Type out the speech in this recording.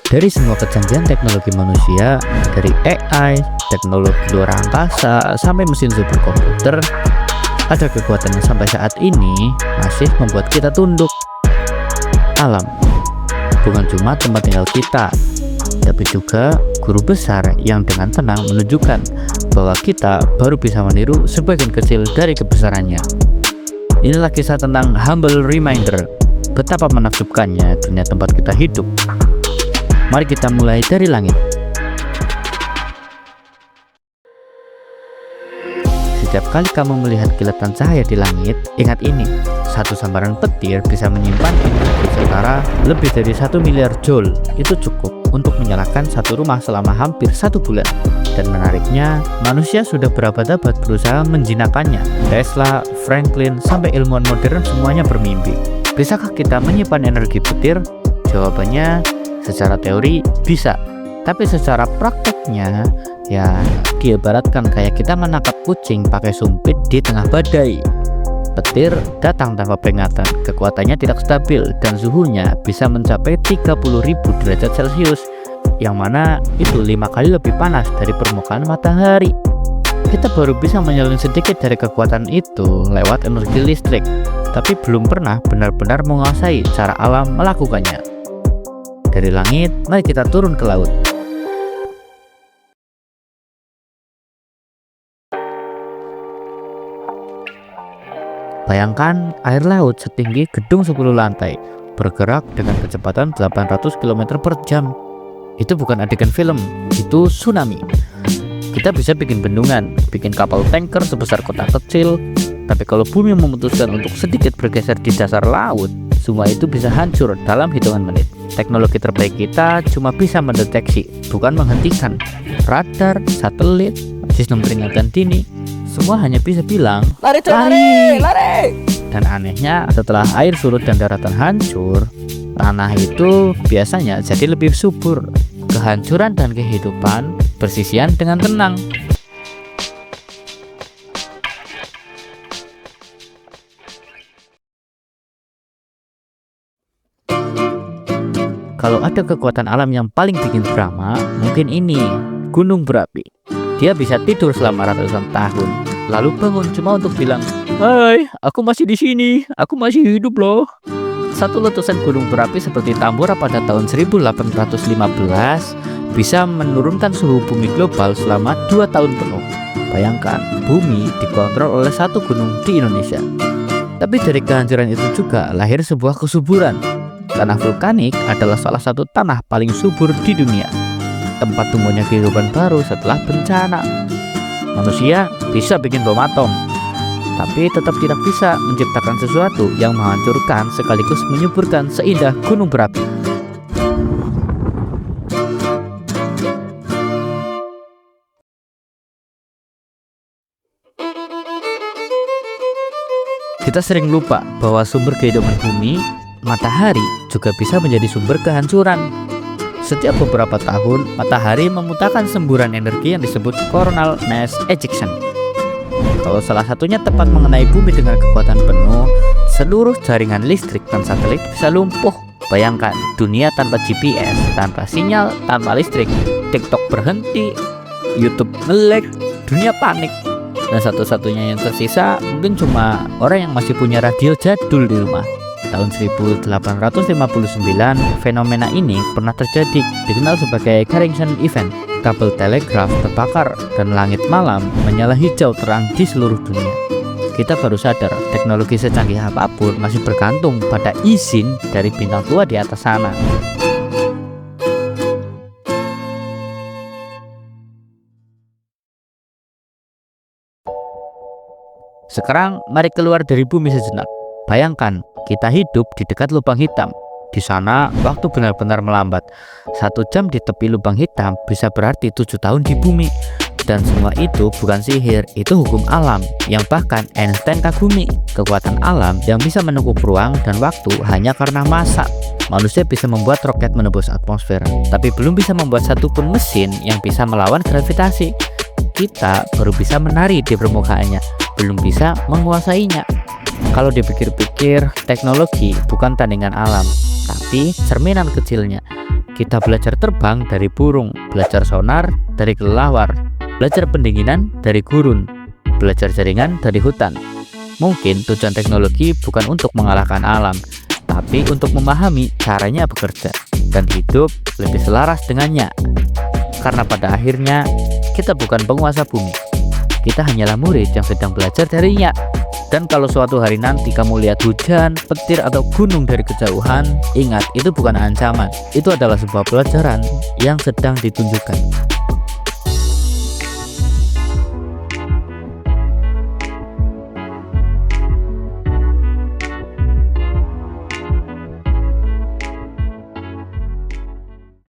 Dari semua kecanggihan teknologi manusia, dari AI, teknologi luar angkasa, sampai mesin superkomputer, ada kekuatan yang sampai saat ini masih membuat kita tunduk. Alam bukan cuma tempat tinggal kita, tapi juga guru besar yang dengan tenang menunjukkan bahwa kita baru bisa meniru sebagian kecil dari kebesarannya. Inilah kisah tentang Humble Reminder, betapa menakjubkannya dunia tempat kita hidup. Mari kita mulai dari langit. Setiap kali kamu melihat kilatan cahaya di langit, ingat ini, satu sambaran petir bisa menyimpan energi setara lebih dari 1 miliar joule. Itu cukup untuk menyalakan satu rumah selama hampir 1 bulan. Dan menariknya, manusia sudah berabad-abad berusaha menjinakkannya. Tesla, Franklin, sampai ilmuwan modern semuanya bermimpi. Bisakah kita menyimpan energi petir? Jawabannya, secara teori bisa, tapi secara prakteknya ya diibaratkan kayak kita menangkap kucing pakai sumpit di tengah badai. Petir datang tanpa peringatan, kekuatannya tidak stabil dan suhunya bisa mencapai 30.000 derajat Celcius, yang mana itu 5 kali lebih panas dari permukaan matahari. Kita baru bisa menyalin sedikit dari kekuatan itu lewat energi listrik, tapi belum pernah benar-benar menguasai cara alam melakukannya. Dari langit, mari kita turun ke laut. Bayangkan air laut setinggi gedung 10 lantai, bergerak dengan kecepatan 800 km per jam. Itu bukan adegan film, itu tsunami. Kita bisa bikin bendungan, bikin kapal tanker sebesar kota kecil, tapi kalau bumi memutuskan untuk sedikit bergeser di dasar laut, semua itu bisa hancur dalam hitungan menit. Teknologi terbaik kita cuma bisa mendeteksi, bukan menghentikan. Radar, satelit, sistem peringatan dini, semua hanya bisa bilang, lari. Dan anehnya, setelah air surut dan daratan hancur, tanah itu biasanya jadi lebih subur. Kehancuran dan kehidupan bersisian dengan tenang. Kalau ada kekuatan alam yang paling bikin drama, mungkin ini, gunung berapi. Dia bisa tidur selama ratusan tahun, lalu bangun cuma untuk bilang, "Hai, aku masih di sini, aku masih hidup loh." Satu letusan gunung berapi seperti Tambora pada tahun 1815 bisa menurunkan suhu bumi global selama 2 tahun penuh. Bayangkan, bumi dikontrol oleh satu gunung di Indonesia. Tapi dari kehancuran itu juga lahir sebuah kesuburan. Tanah vulkanik adalah salah satu tanah paling subur di dunia, tempat tumbuhnya kehidupan baru setelah bencana. Manusia bisa bikin bom atom, tapi tetap tidak bisa menciptakan sesuatu yang menghancurkan sekaligus menyuburkan seindah gunung berapi. Kita sering lupa bahwa sumber kehidupan bumi, matahari, juga bisa menjadi sumber kehancuran. Setiap beberapa tahun, matahari memutakan semburan energi yang disebut coronal mass ejection. Kalau salah satunya tepat mengenai bumi dengan kekuatan penuh, seluruh jaringan listrik dan satelit bisa lumpuh. Bayangkan, dunia tanpa GPS, tanpa sinyal, tanpa listrik. TikTok berhenti, YouTube nge-lag, dunia panik. Dan satu-satunya yang tersisa mungkin cuma orang yang masih punya radio jadul di rumah. Tahun 1859, fenomena ini pernah terjadi, dikenal sebagai Carrington Event. Kabel telegraf terbakar dan langit malam menyala hijau terang di seluruh dunia. Kita baru sadar teknologi secanggih apapun masih bergantung pada izin dari bintang tua di atas sana. Sekarang mari keluar dari bumi sejenak. Bayangkan, kita hidup di dekat lubang hitam. Di sana, waktu benar-benar melambat. 1 jam di tepi lubang hitam bisa berarti 7 tahun di bumi. Dan semua itu bukan sihir, itu hukum alam yang bahkan Einstein kagumi. Kekuatan alam yang bisa menekuk ruang dan waktu hanya karena massa. Manusia bisa membuat roket menembus atmosfer, tapi belum bisa membuat satupun mesin yang bisa melawan gravitasi. Kita baru bisa menari di permukaannya, belum bisa menguasainya. Kalau dipikir-pikir, teknologi bukan tandingan alam, tapi cerminan kecilnya. Kita belajar terbang dari burung, belajar sonar dari kelelawar, belajar pendinginan dari gurun, belajar jaringan dari hutan. Mungkin tujuan teknologi bukan untuk mengalahkan alam, tapi untuk memahami caranya bekerja dan hidup lebih selaras dengannya. Karena pada akhirnya kita bukan penguasa bumi, kita hanyalah murid yang sedang belajar darinya. Dan kalau suatu hari nanti kamu lihat hujan, petir, atau gunung dari kejauhan, ingat, itu bukan ancaman. Itu adalah sebuah pelajaran yang sedang ditunjukkan.